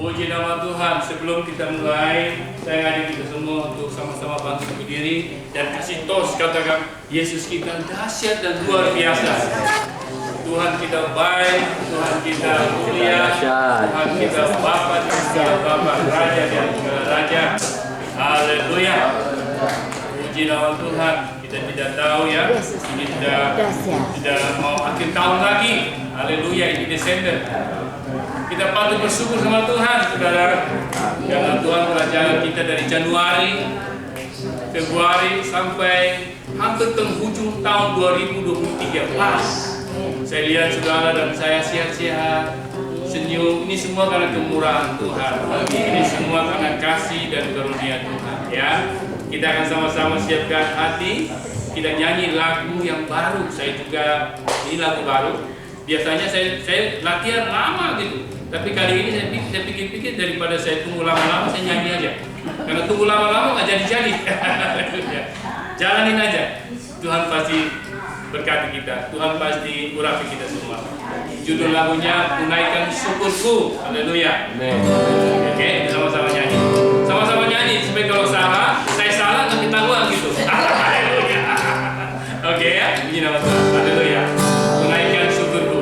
Puji nama Tuhan. Sebelum kita mulai, saya ngajak kita semua untuk sama-sama bangkit berdiri dan kasih tos, katakan Yesus kita dahsyat dan luar biasa. Tuhan kita baik, Tuhan kita mulia, Tuhan kita Bapa dan segala Bapa, Raja dan segala Raja. Haleluya. Puji nama Tuhan. Kita tidak tahu ya, ini sudah mau akhir tahun lagi. Haleluya, ini Desember. Kita patut bersyukur sama Tuhan, saudara. Karena Tuhan telah jalan kita dari Januari, Februari sampai hampir penghujung tahun 2023. Pas. Saya lihat saudara dan saya sehat-sehat, senyum. Ini semua karena kemurahan Tuhan. Ini semua karena kasih dan karunia Tuhan. Ya, kita akan sama-sama siapkan hati. Kita nyanyi lagu yang baru. Saya juga ini lagu baru. Biasanya saya latihan lama gitu. Tapi kali ini saya pikir-pikir daripada saya tunggu lama-lama, saya nyanyi aja. Karena tunggu lama-lama nggak jadi-jadi. Jalanin aja. Tuhan pasti berkati kita. Tuhan pasti urapi kita semua. Judul lagunya Tunaikan Syukurku. Haleluya. Oke, sama-sama nyanyi. Sama-sama nyanyi. Supaya kalau salah, saya salah nggak ketahuan gitu. Haleluya. Oke ya. Ini nama Tuhan. Haleluya. Tunaikan syukurku.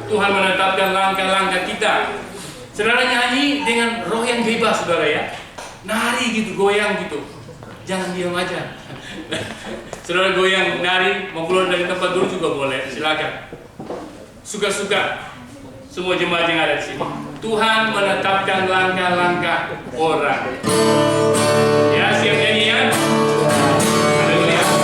Tuhan menetapkan langkah-langkah kita. Saudara nyanyi dengan roh yang bebas, saudara ya. Nari gitu, goyang gitu. Jangan diam aja. Saudara goyang, nari, mau keluar dari tempat dulu juga boleh. Silakan. Suka-suka. Semua jemaat yang ada di sini. Tuhan menetapkan langkah-langkah orang. Ya, siap nyanyi ya. Apabila ia jatuh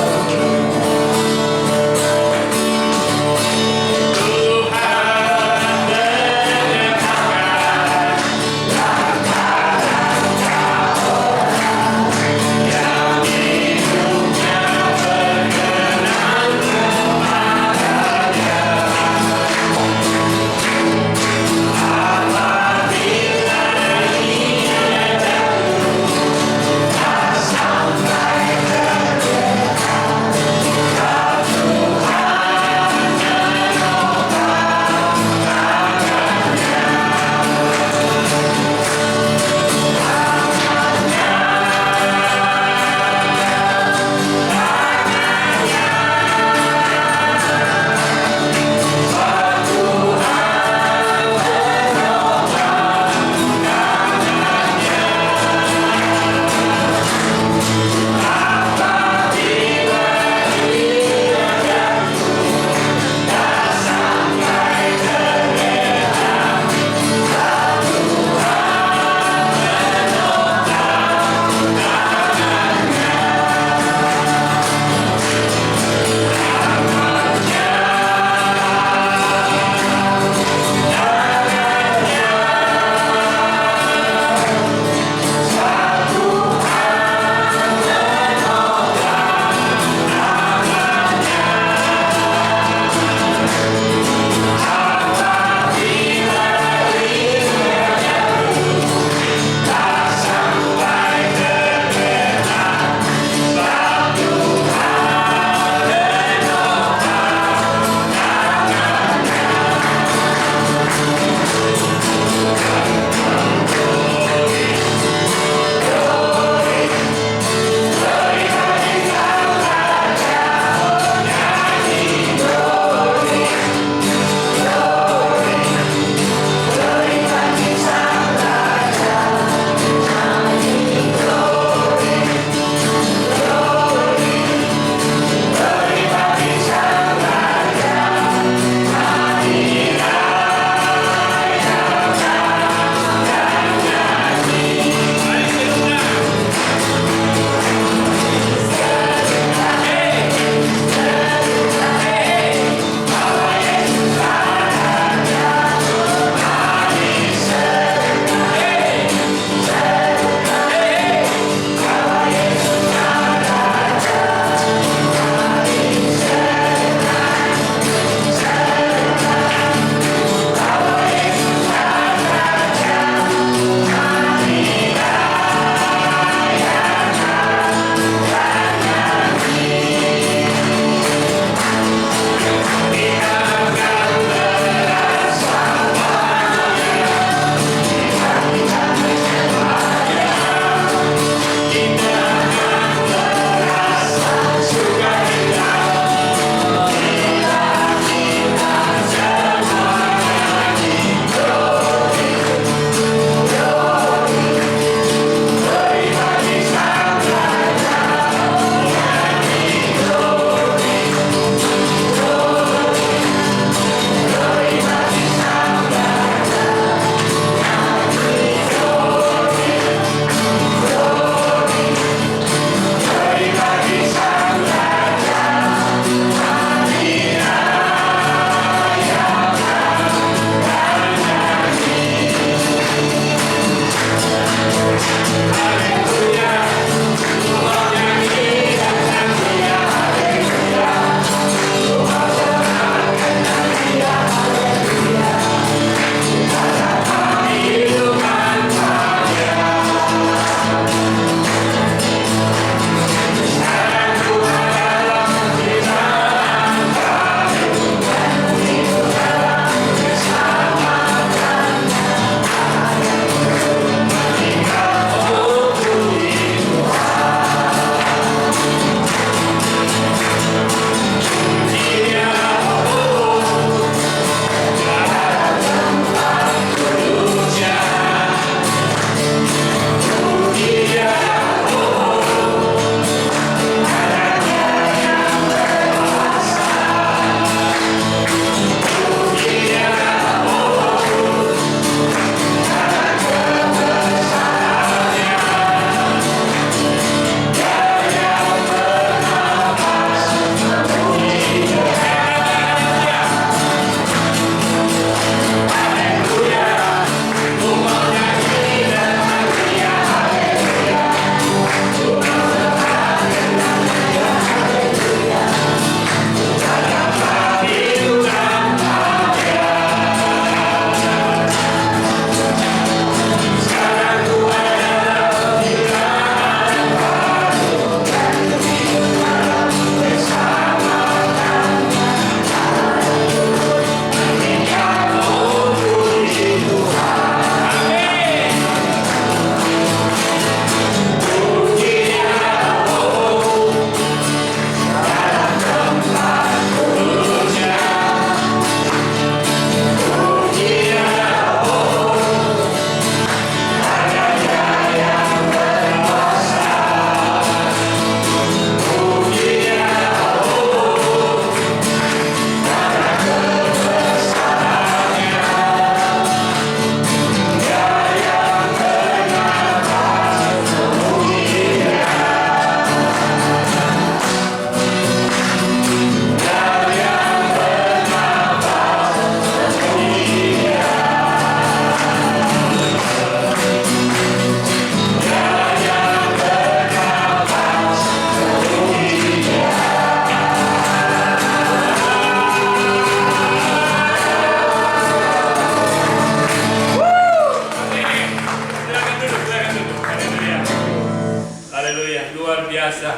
dahsyat, luar biasa.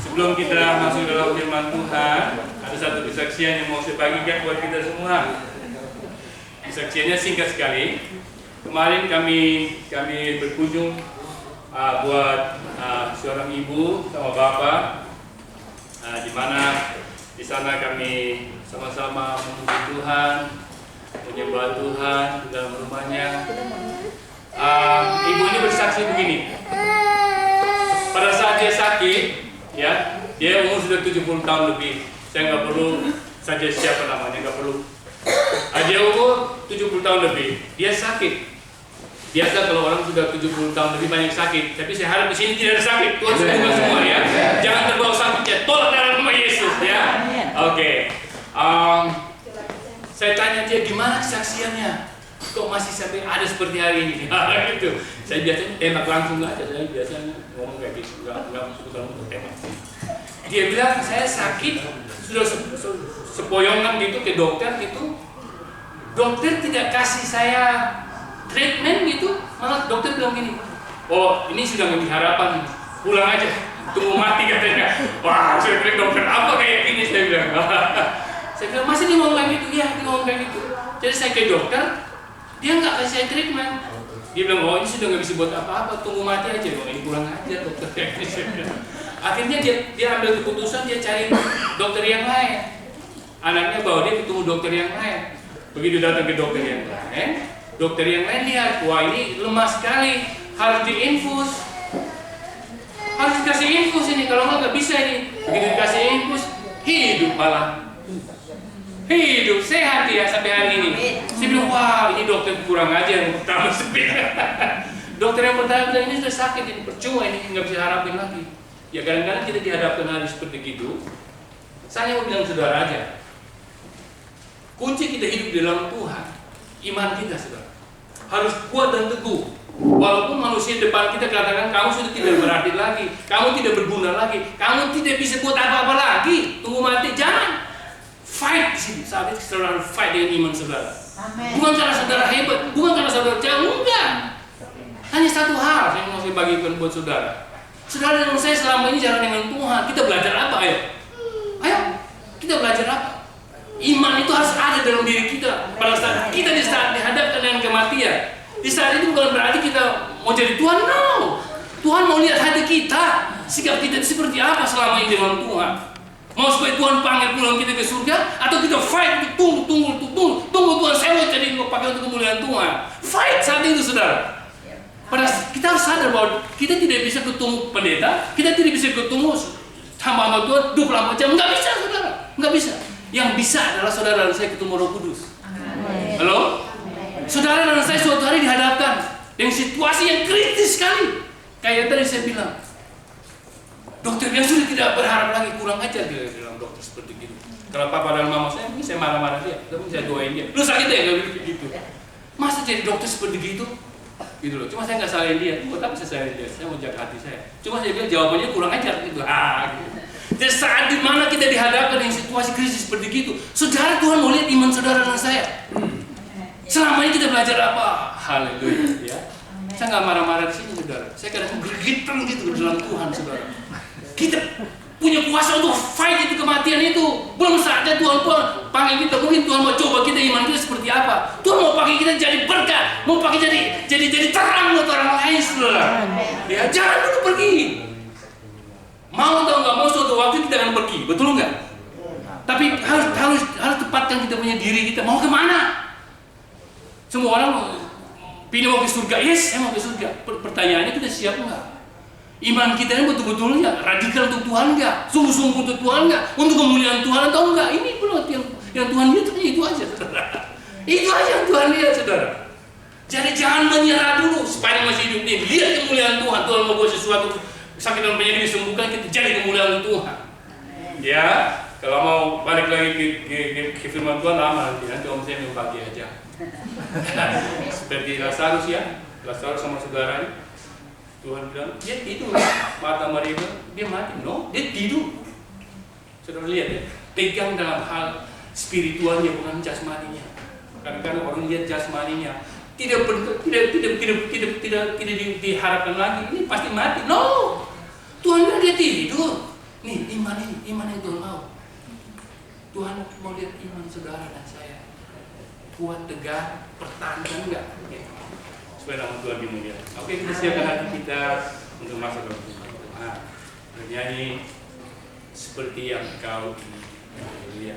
Sebelum kita masuk dalam firman Tuhan, ada satu kesaksian yang mau saya bagikan buat kita semua. Kesaksiannya singkat sekali. Kemarin kami berkunjung buat seorang ibu sama bapak, di mana di sana kami sama-sama memuji Tuhan, menyembah Tuhan di dalam rumahnya. Ibu ini bersaksi begini. Pada saat dia sakit, ya, dia umur sudah 70 tahun lebih. Saya nggak perlu saja siapa namanya, nggak perlu. Dia umur 70 tahun lebih. Dia sakit. Biasa kalau orang sudah 70 tahun lebih banyak sakit. Tapi saya harap di sini tidak ada sakit. Tuhan sembuhkan semua ya. Jangan terbawa sakitnya. Tolak dalam nama Yesus ya. Oke. Saya tanya dia gimana kesaksiannya? Kok masih sampai ada seperti hari ini? Gitu. Saya biasanya tembak langsung aja. Saya biasanya ngomong kayak gitu, nggak suka untuk tembak. Dia bilang saya sakit, sudah sepoyongan gitu ke dokter gitu. Dokter tidak kasih saya treatment gitu, malah dokter bilang gini, oh ini sudah nggak harapan, pulang aja, tunggu mati katanya. Wah, saya bilang dokter apa kayak gini, saya bilang. Saya bilang masih dia ngomong kayak gitu, ya dia ngomong kayak gitu. Jadi saya ke dokter. Dia nggak kasih saya treatment. Dia bilang, oh ini sudah nggak bisa buat apa-apa, tunggu mati aja. Oh, ini pulang aja dokter. Akhirnya dia ambil keputusan, dia cari dokter yang lain. Anaknya bawa dia ketemu dokter yang lain. Begitu datang ke dokter yang lain lihat, wah ini lemah sekali, harus diinfus. Harus dikasih infus ini, kalau nggak bisa ini. Begitu dikasih infus, hidup malah. Hidup sehat ya sampai hari ini. Saya bilang, wah ini dokter kurang aja yang pertama. Dokter yang pertama bilang ini sudah sakit, ini percuma, ini nggak bisa harapin lagi. Ya kadang-kadang kita dihadapkan hari seperti itu. Saya mau bilang saudara aja, kunci kita hidup di dalam Tuhan, iman kita saudara harus kuat dan teguh. Walaupun manusia depan kita katakan kamu sudah tidak berarti lagi, kamu tidak berguna lagi, kamu tidak bisa buat apa-apa lagi, tunggu mati, jangan. Fight di sini, saat itu saudara fight dengan iman saudara. Amen. Bukan karena saudara hebat, bukan karena saudara jauh, enggak. Hanya satu hal yang mau saya bagikan buat saudara. Saudara dan saya selama ini jalan dengan Tuhan, kita belajar apa? Ayo, kita belajar apa? Iman itu harus ada dalam diri kita. Pada saat kita dihadapkan dengan kematian, di saat itu bukan berarti kita mau jadi Tuhan, no. Tuhan mau lihat hati kita, sikap kita seperti apa selama ini dengan Tuhan. Mau supaya Tuhan panggil pulang kita ke surga, atau kita fight, tunggu Tuhan, saya mau jadi pakai untuk kemuliaan Tuhan. Fight saat itu saudara. Kita harus sadar bahwa kita tidak bisa ketemu pendeta, kita tidak bisa ketemu hamba-hamba Tuhan 24 jam, nggak bisa saudara, nggak bisa. Yang bisa adalah saudara dan saya ketemu Roh Kudus. Halo? Saudara dan saya suatu hari dihadapkan dengan situasi yang kritis sekali. Kayak tadi saya bilang, dokter yang sudah tidak berharap lagi, kurang ajar dia bilang dokter seperti gitu. Kalau papa dan mama saya, mungkin saya marah-marah dia, tapi saya doain dia. Lu sakit ya, nggak begitu. Masa jadi dokter seperti gitu? Gitu loh. Cuma saya nggak salahin dia. Tapi saya salahin dia. Saya mau jaga hati saya. Cuma saya bilang jawabannya kurang ajar gitu. Gitu. Dan saat dimana kita dihadapkan dengan situasi krisis seperti gitu, saudara, Tuhan mau lihat iman saudara dan saya. Selama ini kita belajar apa? Haleluya. Ya. Saya nggak marah-marah di sini saudara. Saya kadang bergetar gitu dalam Tuhan saudara. Kita punya kuasa untuk fight itu kematian itu. Belum saatnya Tuhan panggil kita. Mungkin Tuhan mau coba kita iman kita seperti apa. Tuhan mau pakai kita jadi berkat, mau pakai jadi terang buat orang lain saudara. Ya, jangan dulu pergi. Mau atau nggak mau suatu waktu kita akan pergi, betul nggak? Tapi harus tepatkan kita punya diri kita. Mau kemana? Semua orang pilih mau ke surga. Yes, saya mau ke surga. Pertanyaannya kita siap nggak? Iman kita ini betul-betul ya radikal untuk Tuhan nggak? Sungguh-sungguh untuk Tuhan nggak? Untuk kemuliaan Tuhan atau enggak? Ini belum yang Tuhan lihat itu aja, saudara. Itu aja yang Tuhan lihat, saudara. Jadi jangan menyerah dulu sepanjang masih hidup ini. Lihat kemuliaan Tuhan. Tuhan mau buat sesuatu, sakit dan penyakit disembuhkan, kita jadi kemuliaan Tuhan. Ya, kalau mau balik lagi ke firman Tuhan lama nanti om saya mau bagi aja. Seperti Lazarus ya, Lazarus sama saudaranya. Tuhan bilang, dia tidur. Marta Maria bilang, dia mati. No, dia tidur. Saudara lihat ya, pegang dalam hal spiritualnya bukan jasmaninya. Kadang-kadang orang lihat jasmaninya, tidak diharapkan lagi. Ini pasti mati. No, Tuhan tidur. Nih iman yang Tuhan mau. Tuhan mau lihat iman saudara dan saya. Kuat, tegar, pertahankan enggak? Gitu. Supaya nama Tuhan dimuliakan. Oke, kita siapkan hati kita untuk masuk dalam Tuhan. Bernyanyi seperti yang kau ingin. Haleluya.